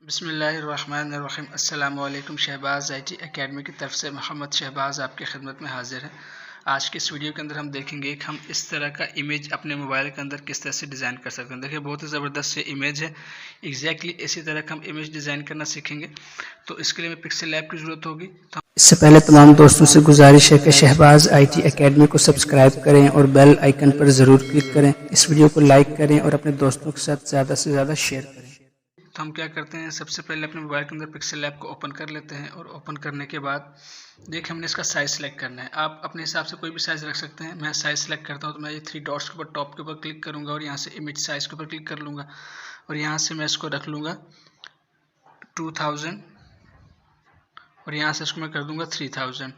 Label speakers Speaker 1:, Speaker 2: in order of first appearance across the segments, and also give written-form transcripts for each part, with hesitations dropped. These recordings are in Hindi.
Speaker 1: बिस्मिल्लाहिर्रहमानिर्रहीम। अस्सलाम वालेकुम। शहबाज IT एकेडमी की तरफ से मोहम्मद शहबाज आपकी खिदमत में हाजिर है। आज के इस वीडियो के अंदर हम देखेंगे कि हम इस तरह का इमेज अपने मोबाइल के अंदर किस तरह से डिज़ाइन कर सकते हैं। देखिए बहुत ही ज़बरदस्त ये इमेज है। एग्जैक्टली इसी तरह का हम इमेज डिज़ाइन करना सीखेंगे। तो इसके लिए हमें पिक्सल लैब की ज़रूरत होगी। इससे पहले तमाम दोस्तों से गुजारिश है कि शहबाज IT एकेडमी को सब्सक्राइब करें और बेल आइकन पर ज़रूर क्लिक करें। इस वीडियो को लाइक करें और अपने दोस्तों के साथ ज़्यादा से ज़्यादा शेयर करें। तो हम क्या करते हैं, सबसे पहले अपने मोबाइल के अंदर पिक्सल लैब को ओपन कर लेते हैं और ओपन करने के बाद देखिए हमने इसका साइज़ सेलेक्ट करना है। आप अपने हिसाब से कोई भी साइज़ रख सकते हैं। मैं साइज़ सेलेक्ट करता हूँ तो मैं ये 3 डॉट्स के ऊपर टॉप के ऊपर क्लिक करूँगा और यहाँ से इमेज साइज़ के ऊपर क्लिक कर लूँगा और यहाँ से मैं इसको रख लूँगा 2000 और यहाँ से इसको मैं कर दूँगा 3000।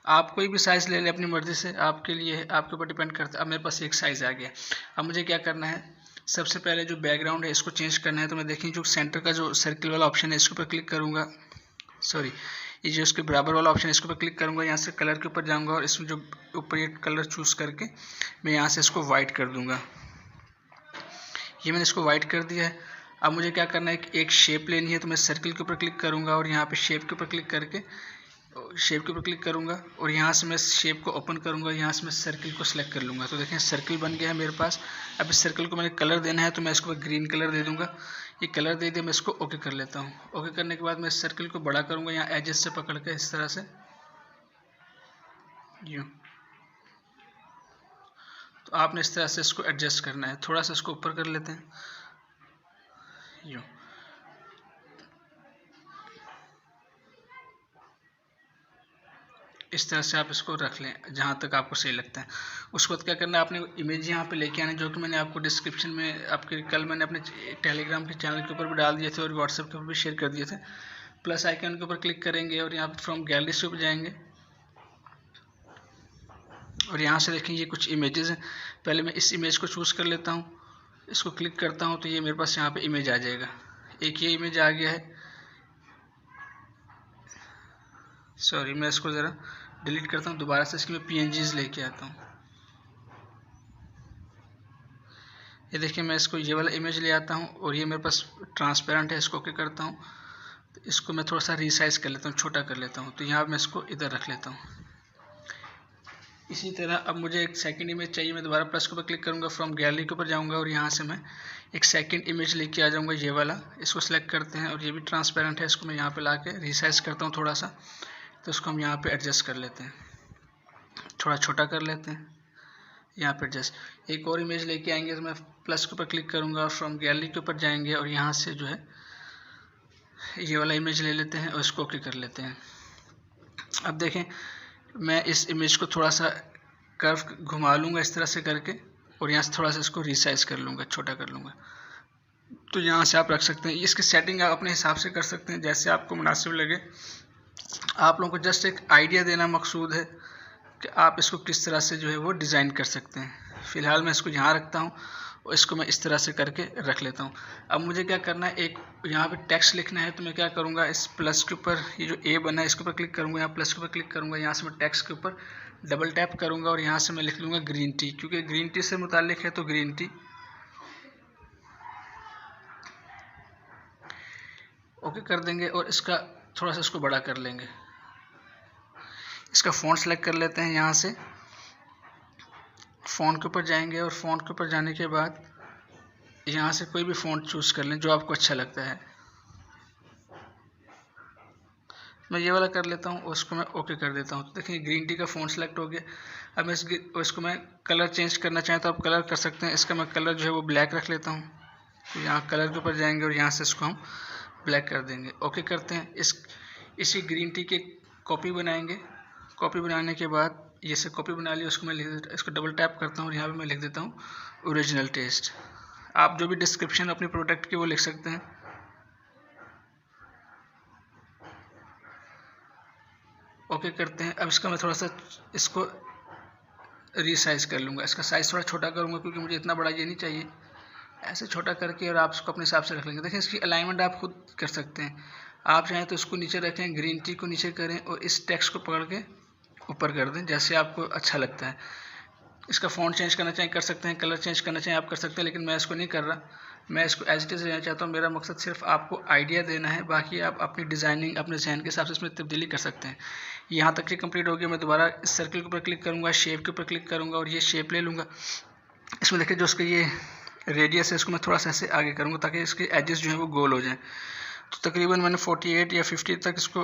Speaker 1: आप कोई भी साइज़ ले लें अपनी मर्ज़ी से, आपके लिए आपके ऊपर डिपेंड करता है। अब मेरे पास एक साइज़ आ गया। अब मुझे क्या करना है, सबसे पहले जो बैकग्राउंड है इसको चेंज करना है। तो मैं देखिए जो सेंटर का जो सर्किल वाला ऑप्शन है इसके ऊपर क्लिक करूँगा, सॉरी ये जो इसके बराबर वाला ऑप्शन है इसके ऊपर क्लिक करूँगा। यहाँ से कलर के ऊपर जाऊँगा और इसमें जो ऊपर ये कलर चूज़ करके मैं यहाँ से इसको वाइट कर दूँगा। ये मैंने इसको वाइट कर दिया है। अब मुझे क्या करना है, एक शेप लेनी है। तो मैं सर्किल के ऊपर क्लिक करूँगा और यहाँ पर शेप के ऊपर क्लिक करके शेप के ऊपर क्लिक करूँगा और यहाँ से मैं शेप को ओपन करूँगा। यहाँ से मैं सर्किल को सिलेक्ट कर लूँगा। तो देखें सर्किल बन गया है मेरे पास। अब इस सर्किल को मैंने कलर देना है तो मैं इसको ग्रीन कलर दे दूँगा। ये कलर दे दिया, मैं इसको ओके कर लेता हूँ। ओके करने के बाद मैं इस सर्किल को बड़ा करूँगा यहाँ एजेस से पकड़ के इस तरह से यूँ। तो आपने इस तरह से इसको एडजस्ट करना है। थोड़ा सा इसको ऊपर कर लेते हैं यूँ। इस तरह से आप इसको रख लें जहाँ तक आपको सही लगता है। उसके बाद क्या करना है, आपने इमेज यहाँ पे लेके आना है, जो कि मैंने आपको डिस्क्रिप्शन में आपके कल मैंने अपने टेलीग्राम के चैनल के ऊपर भी डाल दिए थे और व्हाट्सएप के ऊपर भी शेयर कर दिए थे। प्लस आइकन के ऊपर क्लिक करेंगे और यहाँ पर फ्रॉम गैलरी से ऊपर जाएंगे और यहाँ से देखें ये कुछ इमेजेस हैं। पहले मैं इस इमेज को चूज़ कर लेता हूँ, इसको क्लिक करता हूँ तो ये मेरे पास यहाँ पर इमेज आ जाएगा। एक ये इमेज आ गया है, सॉरी मैं इसको ज़रा डिलीट करता हूँ दोबारा से। इसकी मैं PNGs लेके आता हूँ। ये देखिए मैं इसको ये वाला इमेज ले आता हूँ और ये मेरे पास ट्रांसपेरेंट है, इसको ओके करता हूँ। तो इसको मैं थोड़ा सा रीसाइज कर लेता हूँ, छोटा कर लेता हूँ। तो यहाँ मैं इसको इधर रख लेता हूँ। इसी तरह अब मुझे एक सेकंड इमेज चाहिए। मैं दोबारा प्लस के ऊपर क्लिक करूँगा, फ्रॉम गैलरी के ऊपर जाऊँगा और यहाँ से मैं एक सेकंड इमेज लेके आ जाऊँगा, ये वाला। इसको सिलेक्ट करते हैं और ये भी ट्रांसपेरेंट है, इसको मैं यहाँ पे लाके रीसाइज करता हूँ थोड़ा सा। तो इसको हम यहाँ पे एडजस्ट कर लेते हैं, थोड़ा छोटा कर लेते हैं यहाँ पे एडजस्ट। एक और इमेज लेके आएंगे तो मैं प्लस के ऊपर क्लिक करूँगा, फ्रॉम गैलरी के ऊपर जाएंगे और यहाँ से जो है ये वाला इमेज ले लेते हैं और इसको ओके कर लेते हैं। अब देखें मैं इस इमेज को थोड़ा सा कर्व घुमा लूँगा इस तरह से करके और यहाँ से थोड़ा सा इसको रीसाइज कर लूँगा, छोटा कर लूँगा। तो यहाँ से आप रख सकते हैं। इसकी सेटिंग आप अपने हिसाब से कर सकते हैं जैसे आपको मुनासिब लगे। आप लोगों को जस्ट एक आइडिया देना मकसूद है कि आप इसको किस तरह से जो है वो डिज़ाइन कर सकते हैं। फ़िलहाल मैं इसको यहाँ रखता हूँ और इसको मैं इस तरह से करके रख लेता हूँ। अब मुझे क्या करना है, एक यहाँ पे टेक्स्ट लिखना है। तो मैं क्या करूँगा, इस प्लस के ऊपर ये जो ए बना है इसके ऊपर क्लिक करूँगा, यहाँ प्लस के ऊपर क्लिक करूँगा, यहाँ से मैं टेक्स्ट के ऊपर डबल टैप करूँगा और यहाँ से मैं लिख लूँगा ग्रीन टी, क्योंकि ग्रीन टी से मुताल्लिक है तो ग्रीन टी। ओके कर देंगे और इसका थोड़ा सा इसको बड़ा कर लेंगे। इसका फ़ॉन्ट सेलेक्ट कर लेते हैं। यहाँ से फ़ॉन्ट के ऊपर जाएंगे और फ़ॉन्ट के ऊपर जाने के बाद यहाँ से कोई भी फ़ॉन्ट चूज़ कर लें जो आपको अच्छा लगता है। मैं ये वाला कर लेता हूँ, उसको मैं ओके कर देता हूँ। तो देखिए ग्रीन टी का फ़ॉन्ट सेलेक्ट हो गया। अब मैं इसको मैं कलर चेंज करना चाहें तो आप कलर कर सकते हैं। इसका मैं कलर जो है वो ब्लैक रख लेता हूँ। तो यहाँ कलर के ऊपर जाएंगे और यहाँ से इसको हम ब्लैक कर देंगे, ओके करते हैं। इसी ग्रीन टी की कॉपी बनाएंगे। कॉपी बनाने के बाद ये से कॉपी बना ली, उसको मैं इसको डबल टैप करता हूँ और यहाँ पे मैं लिख देता हूँ ओरिजिनल टेस्ट। आप जो भी डिस्क्रिप्शन अपने प्रोडक्ट की वो लिख सकते हैं। ओके करते हैं। अब इसका मैं थोड़ा सा इसको रीसाइज कर लूँगा। इसका साइज़ थोड़ा छोटा करूँगा क्योंकि मुझे इतना बड़ा ये नहीं चाहिए। ऐसे छोटा करके और आप इसको अपने हिसाब से रख लेंगे। देखिए इसकी अलाइनमेंट आप खुद कर सकते हैं। आप चाहें तो इसको नीचे रखें, ग्रीन टी को नीचे करें और इस टेक्स्ट को पकड़ के ऊपर कर दें, जैसे आपको अच्छा लगता है। इसका फ़ॉन्ट चेंज करना चाहें कर सकते हैं, कलर चेंज करना चाहें आप कर सकते हैं, लेकिन मैं इसको नहीं कर रहा। मैं इसको एज इट इज़ लेना चाहता हूँ। मेरा मकसद सिर्फ आपको आइडिया देना है, बाकी आप अपनी डिज़ाइनिंग अपने जहन के हिसाब से इसमें तब्दीली कर सकते हैं। यहाँ तक ये कंप्लीट हो गया। मैं दोबारा इस सर्कल के ऊपर क्लिक करूँगा, शेप के ऊपर क्लिक करूँगा और ये शेप ले लूँगा। इसमें देखिए जो उसका ये रेडियस है इसको मैं थोड़ा सा ऐसे आगे करूँगा ताकि इसके एजेस जो है वो गोल हो जाएं। तो तकरीबन मैंने 48 या 50 तक इसको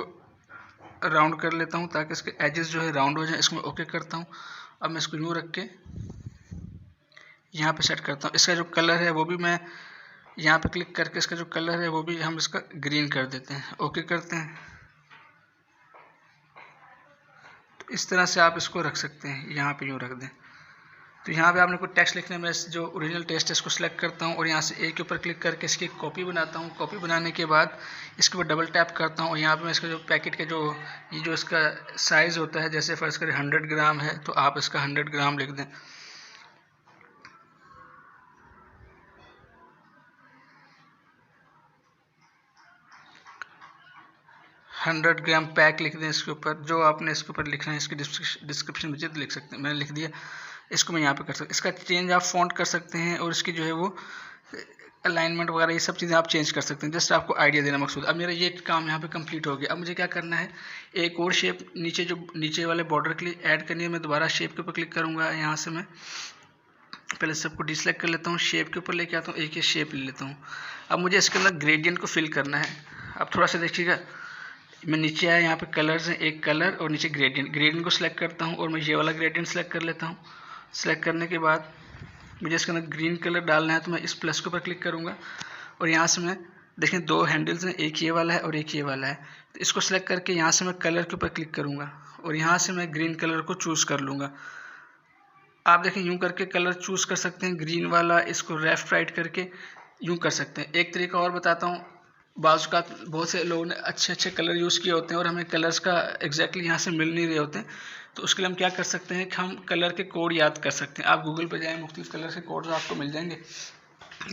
Speaker 1: राउंड कर लेता हूँ ताकि इसके एजेस जो है राउंड हो जाए। इसको मैं ओके करता हूँ। अब मैं इसको यूँ रख के यहाँ पे सेट करता हूँ। इसका जो कलर है वो भी मैं यहाँ पे क्लिक करके इसका जो कलर है वो भी हम इसका ग्रीन कर देते हैं, ओके करते हैं। तो इस तरह से आप इसको रख सकते हैं, यहाँ पे यूँ रख दें। तो यहाँ पे आपने कोई टेक्स्ट लिखने में जो ओरिजिनल टेक्स्ट है इसको सिलेक्ट करता हूँ और यहाँ से ए के ऊपर क्लिक करके इसकी कॉपी बनाता हूँ। कॉपी बनाने के बाद इसके ऊपर डबल टैप करता हूँ और यहाँ पे मैं इसका जो पैकेट का जो ये जो इसका साइज़ होता है, जैसे फर्ज करें 100 ग्राम है तो आप इसका 100 ग्राम लिख दें। 100 ग्राम पैक लिख दें इसके ऊपर। जो आपने इसके ऊपर लिखना है इसकी डिस्क्रिप्शन में लिख सकते हैं, मैंने लिख दिया। इसको मैं यहाँ पे कर सकता हूँ। इसका चेंज आप फ़ॉन्ट कर सकते हैं और इसकी जो है वो अलाइनमेंट वगैरह ये सब चीज़ें आप चेंज कर सकते हैं। जस्ट आपको आइडिया देना मकसूद। अब मेरा ये काम यहाँ पे कंप्लीट हो गया। अब मुझे क्या करना है, एक और शेप नीचे जो नीचे वाले बॉर्डर के लिए ऐड करनी है। मैं दोबारा शेप के ऊपर क्लिक करूँगा। यहाँ से मैं पहले सबको डिसलेक्ट कर लेता हूँ, शेप के ऊपर लेके आता हूँ, एक ही शेप ले लेता हूँ। अब मुझे इसके अंदर ग्रेडियंट को फिल करना है। अब थोड़ा सा देखिएगा, मैं नीचे आया, यहाँ पे कलर्स हैं, एक कलर और नीचे ग्रेडियंट को सिलेक्ट करता हूँ और मैं ये वाला ग्रेडियंट सेलेक्ट कर लेता हूँ। सेलेक्ट करने के बाद मुझे इसके अंदर ग्रीन कलर डालना है तो मैं इस प्लस के ऊपर क्लिक करूँगा और यहाँ से मैं देखें 2 हैंडल्स हैं, एक ये वाला है और एक ये वाला है। तो इसको सिलेक्ट करके यहाँ से मैं कलर के ऊपर क्लिक करूँगा और यहाँ से मैं ग्रीन कलर को चूज़ कर लूँगा। आप देखें यूँ करके कलर चूज़ कर सकते हैं ग्रीन वाला, इसको लेफ्ट राइट करके यूँ कर सकते हैं। एक तरीका और बताता हूँ, बाज़ का बहुत से लोगों ने अच्छे अच्छे कलर यूज़ किए होते हैं और हमें कलर्स का एग्जैक्टली यहाँ से मिल नहीं रहे होते हैं। तो उसके लिए हम क्या कर सकते हैं कि हम कलर के कोड याद कर सकते हैं। आप गूगल पर जाएँ, मुख्तलिफ कलर के कोड्स आपको मिल जाएंगे,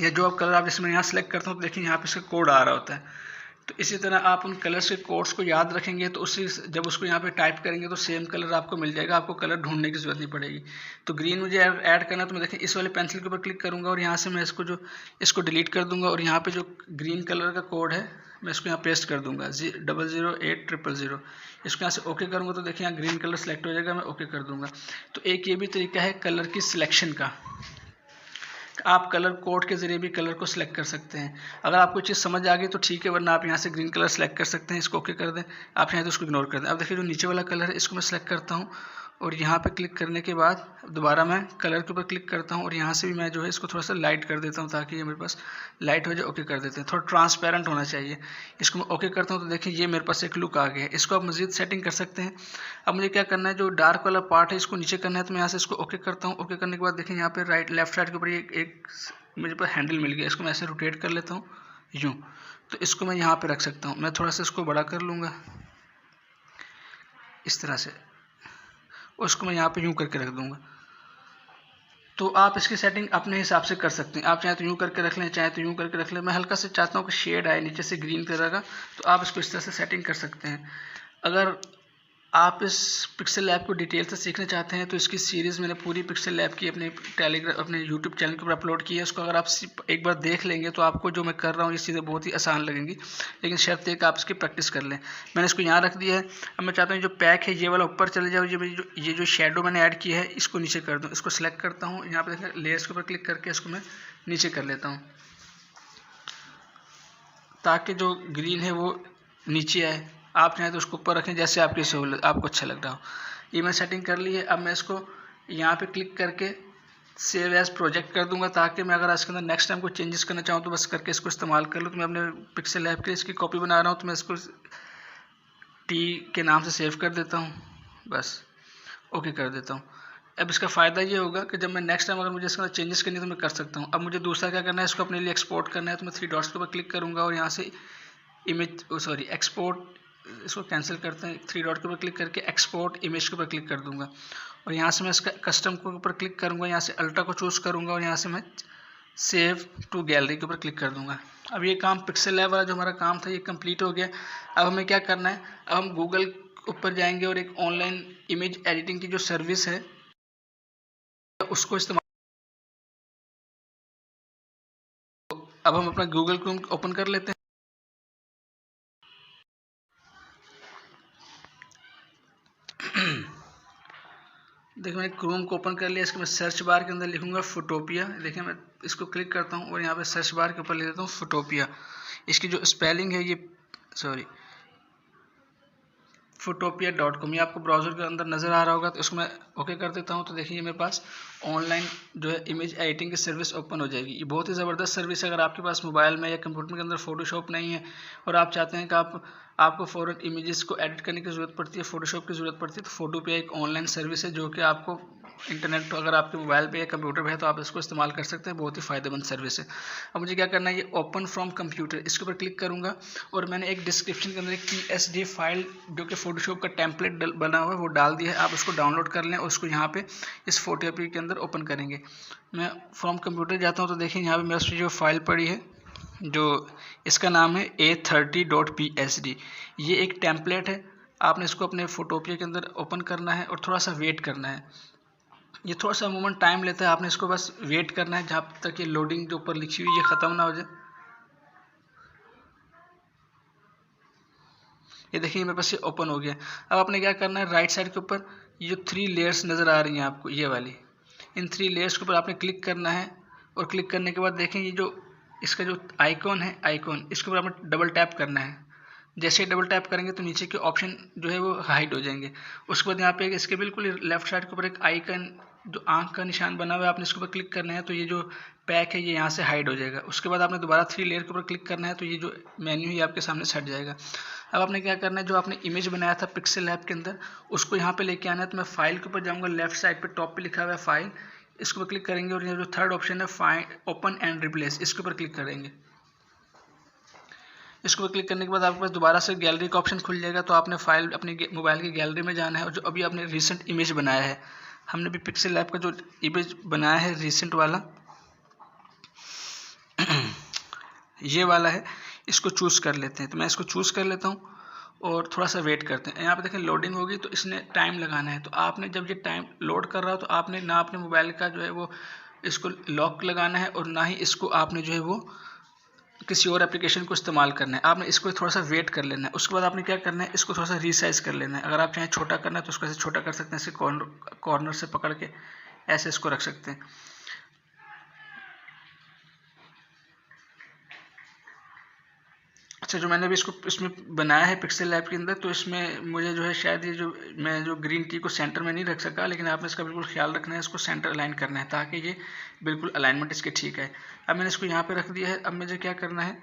Speaker 1: या जो आप कलर आप जिसमें यहाँ सेलेक्ट करता हूँ तो देखिए यहाँ पे इसका कोड आ रहा होता है। तो इसी तरह आप उन कलर्स के कोड्स को याद रखेंगे तो उसी जब उसको यहाँ पे टाइप करेंगे तो सेम कलर आपको मिल जाएगा, आपको कलर ढूंढने की ज़रूरत नहीं पड़ेगी। तो ग्रीन मुझे ऐड करना, तो मैं देखिए इस वाले पेंसिल के ऊपर क्लिक करूँगा और यहाँ से मैं इसको डिलीट कर दूँगा और यहाँ पे जो ग्रीन कलर का कोड है मैं इसको यहाँ पेस्ट कर दूँगा 008000। इसको यहाँ से ओके करूँगा तो देखिए यहाँ ग्रीन कलर सेलेक्ट हो जाएगा, मैं ओके कर दूँगा। तो एक ये भी तरीका है कलर की सिलेक्शन का, आप कलर कोड के ज़रिए भी कलर को सिलेक्ट कर सकते हैं। अगर आपको चीज़ समझ आ गई तो ठीक है, वरना आप यहाँ से ग्रीन कलर सेलेक्ट कर सकते हैं, इसको ओके कर दें। आप यहाँ तो उसको इग्नोर कर दें। अब देखिए जो नीचे वाला कलर है इसको मैं सेलेक्ट करता हूँ और यहाँ पे क्लिक करने के बाद दोबारा मैं कलर के ऊपर क्लिक करता हूँ और यहाँ से भी मैं जो है इसको थोड़ा सा लाइट कर देता हूँ ताकि ये मेरे पास लाइट हो जाए। ओके कर देते हैं, थोड़ा ट्रांसपेरेंट होना चाहिए। इसको मैं ओके करता हूँ तो देखिए ये मेरे पास एक लुक आ गया है। इसको आप मज़ीद सेटिंग कर सकते हैं। अब मुझे क्या करना है, जो डार्क वाला पार्ट है इसको नीचे करना है, तो मैं यहाँ से इसको ओके करता हूँ। ओके करने के बाद देखिए यहाँ पे लेफ्ट साइड के ऊपर एक मेरे पास हैंडल मिल गया, इसको मैं ऐसे रोटेट कर लेता हूँ यूँ। तो इसको मैं यहाँ पे रख सकता हूँ। मैं थोड़ा सा इसको बड़ा कर लूँगा इस तरह से, उसको मैं यहाँ पे यूँ करके रख दूँगा। तो आप इसकी सेटिंग अपने हिसाब से कर सकते हैं। आप चाहे तो यूँ करके रख लें, चाहे तो यूँ करके रख लें। मैं हल्का से चाहता हूँ कि शेड आए नीचे से ग्रीन कलर का, तो आप इसको इस तरह से सेटिंग कर सकते हैं। अगर आप इस पिक्सल लैब को डिटेल से सीखना चाहते हैं तो इसकी सीरीज़ मैंने पूरी पिक्सल लैब की अपने यूट्यूब चैनल के ऊपर अपलोड की है। उसको अगर आप एक बार देख लेंगे तो आपको जो मैं कर रहा हूँ ये चीज़ें बहुत ही आसान लगेंगी, लेकिन शर्त एक आप इसकी प्रैक्टिस कर लें। मैंने इसको यहाँ रख दिया है। अब मैं चाहता हूँ जो पैक है ये वाला ऊपर चले जाए, ये जो शेडो मैंने ऐड किया है इसको नीचे कर दूँ। इसको सेलेक्ट करता हूँ, यहाँ पर देखें लेयर्स के ऊपर क्लिक करके इसको मैं नीचे कर लेता हूँ ताकि जो ग्रीन है वो नीचे आए। आप चाहें तो उसको ऊपर रखें, जैसे आपकी सहूलत, आपको अच्छा लग रहा हो। ये मैं सेटिंग कर ली है। अब मैं इसको यहाँ पे क्लिक करके सेव एज प्रोजेक्ट कर दूंगा ताकि मैं अगर इसके अंदर नेक्स्ट टाइम कोई चेंजेस करना चाहूँ तो बस करके इसको इस्तेमाल कर लूँ। तो मैं अपने पिक्सल लैब के लिए इसकी कॉपी बना रहा हूँ, तो मैं इसको टी के नाम से सेव कर देता हूँ, बस ओके कर देता हूँ। अब इसका फ़ायदा ये होगा कि जब मैं नेक्स्ट टाइम अगर मुझे इसके अंदर चेंजेस करनी है तो मैं कर सकता हूँ। अब मुझे दूसरा क्या करना है, इसको अपने लिए एक्सपोर्ट करना है, तो मैं 3 डॉट्स के ऊपर क्लिक करूँगा और यहाँ से एक्सपोर्ट, इसको कैंसिल करते हैं। 3 डॉट के ऊपर क्लिक करके एक्सपोर्ट इमेज के ऊपर क्लिक कर दूंगा और यहाँ से मैं इसका कस्टम के ऊपर क्लिक करूँगा, यहाँ से अल्ट्रा को चूज़ करूँगा और यहाँ से मैं सेव टू गैलरी के ऊपर क्लिक कर दूँगा। अब ये काम पिक्सल लैब वाला जो हमारा काम था ये कंप्लीट हो गया। अब हमें क्या करना है, अब हम गूगल ऊपर जाएंगे और एक ऑनलाइन इमेज एडिटिंग की जो सर्विस है उसको इस्तेमाल, अब हम अपना गूगल क्रोम ओपन कर लेते हैं। देखिए मैंने क्रोम को ओपन कर लिया। इसके मैं सर्च बार के अंदर लिखूंगा फोटोपिया। देखिए मैं इसको क्लिक करता हूँ और यहाँ पे सर्च बार के ऊपर लिख देता हूँ फोटोपिया। इसकी जो स्पेलिंग है ये फोटोपिया.com, ये आपको ब्राउज़र के अंदर नज़र आ रहा होगा। तो इसको मैं ओके कर देता हूँ। तो देखिए मेरे पास ऑनलाइन जो है इमेज एडिटिंग की सर्विस ओपन हो जाएगी। ये बहुत ही ज़बरदस्त सर्विस है। अगर आपके पास मोबाइल में या कंप्यूटर के अंदर फोटोशॉप नहीं है और आप चाहते हैं कि आपको फ़ौरन इमेजेस को एडिट करने की ज़रूरत पड़ती है, फोटोशॉप की ज़रूरत पड़ती है, तो फोटोपिया एक ऑनलाइन सर्विस है जो कि आपको इंटरनेट अगर आपके मोबाइल पे या कंप्यूटर पे है तो आप इसको इस्तेमाल कर सकते हैं। बहुत ही फ़ायदेमंद सर्विस है। अब मुझे क्या करना है, ये ओपन फ्रॉम कंप्यूटर, इसके ऊपर क्लिक करूँगा और मैंने एक डिस्क्रिप्शन के अंदर एक PSD फाइल जो कि फोटोशॉप का टेम्पलेट बना हुआ है वो डाल दिया है। आप उसको डाउनलोड कर लें और उसको यहाँ पे इस फोटोपिया के अंदर ओपन करेंगे। मैं फ्रॉम कंप्यूटर जाता हूँ तो देखिए यहाँ पे मेरे पास जो फाइल पड़ी है, जो इसका नाम है A30.psd। ये एक टेम्पलेट है। आपने इसको अपने फोटोपिया के अंदर ओपन करना है और थोड़ा सा वेट करना है। ये थोड़ा सा अमूमन टाइम लेता है। आपने इसको बस वेट करना है जब तक ये लोडिंग जो ऊपर लिखी हुई ये ख़त्म ना हो जाए। ये देखिए मेरे पास ये ओपन हो गया। अब आपने क्या करना है, राइट साइड के ऊपर ये जो 3 लेयर्स नज़र आ रही हैं आपको, ये वाली, इन 3 लेयर्स के ऊपर आपने क्लिक करना है। और क्लिक करने के बाद देखें ये जो इसका जो आइकॉन है, आइकॉन, इसके ऊपर आपने डबल टैप करना है। जैसे ही डबल टैप करेंगे तो नीचे के ऑप्शन जो है वो हाइड हो जाएंगे। उसके बाद यहाँ पे इसके बिल्कुल लेफ्ट साइड के ऊपर एक आइकन जो आंख का निशान बना हुआ है, आपने इसके ऊपर क्लिक करना है तो ये जो पैक है ये यहाँ से हाइड हो जाएगा। उसके बाद आपने दोबारा 3 लेयर के ऊपर क्लिक करना है तो ये जो मेन्यू है आपके सामने से हट जाएगा। अब आपने क्या करना है, जो आपने इमेज बनाया था पिक्सेल लैब के अंदर उसको यहाँ पे लेके आना है। तो मैं फाइल के ऊपर जाऊँगा, लेफ्ट साइड पे टॉप पे लिखा हुआ है फाइल, इसके ऊपर क्लिक करेंगे और ये जो थर्ड ऑप्शन है फाइंड ओपन एंड रिप्लेस, इसके ऊपर क्लिक करेंगे। इसके ऊपर क्लिक करने के बाद आपके पास दोबारा से गैलरी का ऑप्शन खुल जाएगा। तो आपने फाइल अपने मोबाइल की गैलरी में जाना है और जो अभी आपने रिसेंट इमेज बनाया है, हमने भी पिक्सेल लैब का जो इमेज बनाया है रिसेंट वाला ये वाला है, इसको चूज़ कर लेते हैं। तो मैं इसको चूज़ कर लेता हूँ और थोड़ा सा वेट करते हैं। यहाँ पे देखें लोडिंग होगी तो इसने टाइम लगाना है। तो आपने जब ये टाइम लोड कर रहा हो तो आपने ना अपने मोबाइल का जो है वो इसको लॉक लगाना है और ना ही इसको आपने जो है वो किसी और एप्लीकेशन को इस्तेमाल करना है। आपने इसको थोड़ा सा वेट कर लेना है। उसके बाद आपने क्या करना है, इसको थोड़ा सा रीसाइज कर लेना है। अगर आप चाहें छोटा करना है तो उसको ऐसे छोटा कर सकते हैं, इसके कॉर्नर से पकड़ के ऐसे इसको रख सकते हैं। अच्छा, जो मैंने भी इसको इसमें बनाया है पिक्सेल लैब के अंदर, तो इसमें मुझे जो है शायद ये जो मैं जो ग्रीन टी को सेंटर में नहीं रख सका, लेकिन आपने इसका बिल्कुल ख्याल रखना है, इसको सेंटर अलाइन करना है ताकि ये बिल्कुल अलाइनमेंट इसके ठीक है। अब मैंने इसको यहाँ पे रख दिया है। अब मुझे क्या करना है,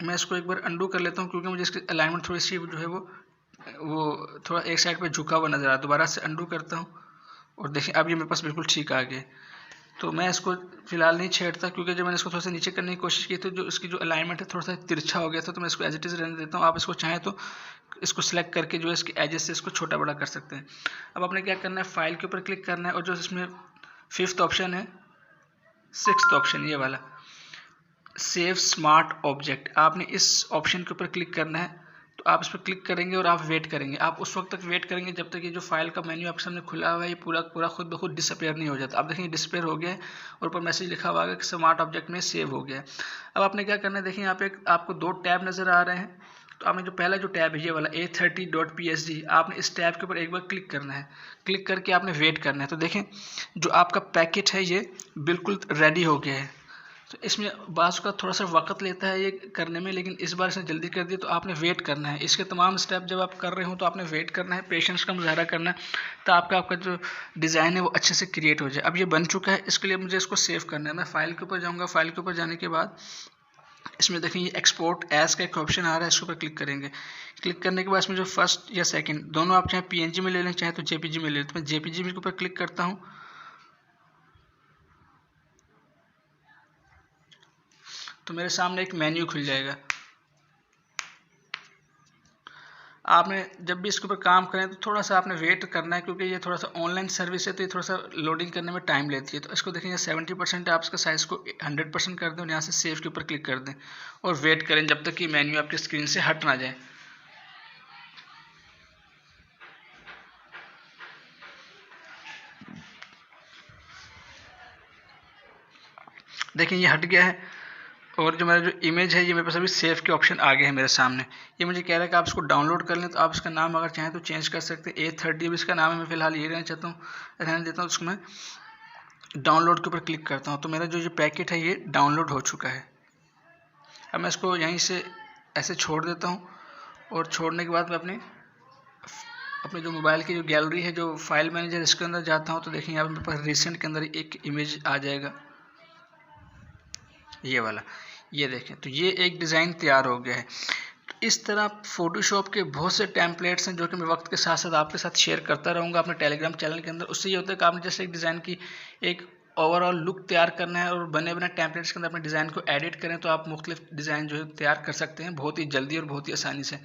Speaker 1: मैं इसको एक बार अंडू कर लेता हूँ क्योंकि मुझे इसकी अलाइनमेंट थोड़ी सी जो है वो थोड़ा एक साइड पे झुका हुआ नज़र आ रहा है। दोबारा से अंडू करता हूँ और देखिए अब ये मेरे पास बिल्कुल ठीक आ गया। तो मैं इसको फिलहाल नहीं छेड़ता क्योंकि जब मैंने इसको थोड़ा सा नीचे करने की कोशिश की तो जो इसकी जो अलाइनमेंट है थोड़ा सा तिरछा हो गया था। तो मैं इसको एज इट इज़ रहने देता हूँ। आप इसको चाहें तो इसको सिलेक्ट करके जो है इसके एजेस से इसको छोटा बड़ा कर सकते हैं। अब आपने क्या करना है, फाइल के ऊपर क्लिक करना है और जो इसमें 5th ऑप्शन है, 6th ऑप्शन ये वाला सेव स्मार्ट ऑब्जेक्ट, आपने इस ऑप्शन के ऊपर क्लिक करना है। तो आप इस पर क्लिक करेंगे और आप वेट करेंगे। आप उस वक्त तक वेट करेंगे जब तक ये जो फाइल का मेन्यू आपके सामने खुला हुआ है ये पूरा खुद ब खुद डिसअपेयर नहीं हो जाता। आप देखेंगे डिसअपेयर हो गया है और ऊपर मैसेज लिखा हुआ है कि स्मार्ट ऑब्जेक्ट में सेव हो गया है। अब आपने क्या करना है, देखिए यहाँ पे आपको 2 टैब नज़र आ रहे हैं। तो आपने जो पहला जो टैब है ये वाला A30.psd, आपने इस टैब के ऊपर एक बार क्लिक करना है। क्लिक करके आपने वेट करना है। तो देखें जो आपका पैकेट है ये बिल्कुल रेडी हो गया है। तो इसमें बास का थोड़ा सा वक्त लेता है ये करने में, लेकिन इस बार इसने जल्दी कर दिया। तो आपने वेट करना है। इसके तमाम स्टेप जब आप कर रहे हो तो आपने वेट करना है, पेशेंस का मुजाहरा करना है तो आपका जो डिज़ाइन है वो अच्छे से क्रिएट हो जाए। अब ये बन चुका है, इसके लिए मुझे इसको सेव करना है। मैं फाइल के ऊपर जाऊँगा। फाइल के ऊपर जाने के बाद इसमें देखें ये एक्सपोर्ट एज का एक ऑप्शन आ रहा है, इसके ऊपर क्लिक करेंगे। क्लिक करने के बाद इसमें जो फर्स्ट या सेकंड दोनों आप चाहे PNG में ले लें चाहे तो JPG में ले लें। तो मैं JPG के ऊपर क्लिक करता हूँ। तो मेरे सामने एक मेन्यू खुल जाएगा। आपने जब भी इसके ऊपर काम करें तो थोड़ा सा आपने वेट करना है क्योंकि ये थोड़ा सा ऑनलाइन सर्विस है तो ये थोड़ा सा लोडिंग करने में टाइम लेती है। तो इसको देखेंगे 70% है, आप इसका साइज़ को 100% कर दें और यहाँ से सेव के ऊपर क्लिक कर दें और वेट करें जब तक कि मेन्यू आपकी स्क्रीन से हट ना जाए। देखें ये हट गया है, और जो मेरा जो इमेज है ये मेरे पास अभी सेव के ऑप्शन आ गए हैं मेरे सामने। ये मुझे कह रहा है कि आप इसको डाउनलोड कर लें, तो आप इसका नाम अगर चाहें तो चेंज कर सकते हैं। A30 अब इसका नाम है, मैं फ़िलहाल ये रहना चाहता हूँ, रहने देता हूँ। उसको मैं डाउनलोड के ऊपर क्लिक करता हूँ, तो मेरा जो पैकेट है ये डाउनलोड हो चुका है। अब मैं इसको यहीं से ऐसे छोड़ देता हूँ, और छोड़ने के बाद मैं अपने जो मोबाइल की जो गैलरी है, जो फाइल मैनेजर, इसके अंदर जाता हूँ। तो देखें यहाँ पर मेरे पास रिसेंट के अंदर एक इमेज आ जाएगा, ये वाला, ये देखें। तो ये एक डिज़ाइन तैयार हो गया है। तो इस तरह फ़ोटोशॉप के बहुत से टेम्पलेट्स हैं जो कि मैं वक्त के साथ साथ आपके साथ शेयर करता रहूँगा अपने टेलीग्राम चैनल के अंदर। उससे ये होता है कि आपने जैसे एक डिज़ाइन की एक ओवरऑल लुक तैयार करना है, और बने बने टेम्पलेट्स के अंदर अपने डिज़ाइन को एडिट करें, तो आप मुख्तलिफ डिज़ाइन जो है तैयार कर सकते हैं बहुत ही जल्दी और बहुत ही आसानी से।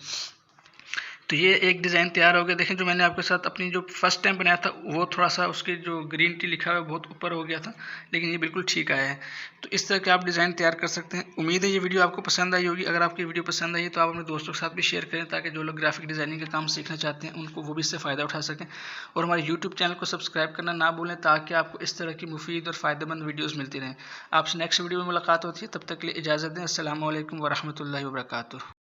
Speaker 1: तो ये एक डिज़ाइन तैयार हो गया। देखें जो मैंने आपके साथ अपनी जो फर्स्ट टाइम बनाया था वो थोड़ा सा उसके जो ग्रीन टी लिखा हुआ है बहुत ऊपर हो गया था, लेकिन ये बिल्कुल ठीक आया है। तो इस तरह के आप डिज़ाइन तैयार कर सकते हैं। उम्मीद है ये वीडियो आपको पसंद आई होगी। अगर आपकी वीडियो पसंद आई है तो आप अपने दोस्तों के साथ भी शेयर करें, ताकि जो लोग ग्राफिक डिज़ाइनिंग का काम सीखना चाहते हैं उनको वो भी इससे फ़ायदा उठा सकें। और हमारे यूट्यूब चैनल को सब्सक्राइब करना ना भूलें, ताकि आपको इस तरह की मुफीद और फ़ायदेमंद वीडियोज़ मिलती रहें। आपसे नेक्स्ट वीडियो में मुलाकात होती है, तब तक के लिए इजाज़त दें। अस्सलामु अलैकुम वरहमतुल्लाहि वबरकातुहू।